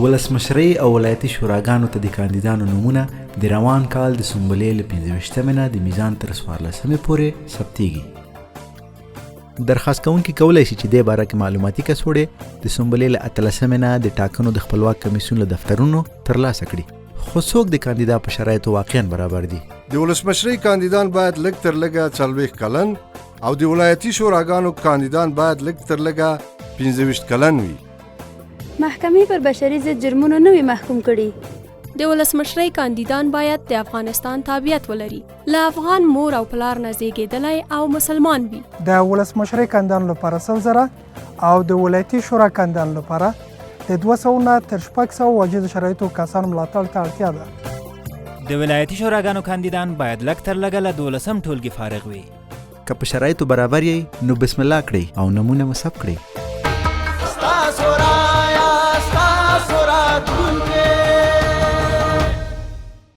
ولسمشرۍ او ولایتي شوراګانو ته د کاندیدانو نومونه د روان کال د سنبلې له 15 نه د میزان تر 14 پورې ثبتیږي. درخواست کوونکي کولی شي چې دې باره کې معلوماتي کڅوړې د سنبلې له 18 نه د ټاکنو د خپلواک کمیسیون له دفترونو ترلاسه کړي. خو څوک د کاندیدا په شرایطو واقعا برابر دي؟ د ولسمشرۍ کاندیدان باید لږ تر لږه 40 کلن او د ولایتي شوراګانو کاندیدان باید لږ تر لږه 15 کلن وي. محکمې پر بشري ضد جرمونو نه وي محکوم کړي. د ولسمشرۍ کاندیدان باید د افغانستان تابعیت ولري، له افغان مور او پلار نه زیږېدلی او مسلمان وي. د ولسمشرۍ کاندیدانو لپاره 100,000 او د ولایتي شورا کاندیدانو لپاره د 200 نه تر 600 واجد شرایطو کسانو ملاتړ ته اړتیا ده. د ولایتي شوراګانو کاندیدان باید لږ تر لږه له 12 ټولګي فارغ وي. که په شرایطو برابر یې نو بسم الله کړئ او نمونه مصب کړئ.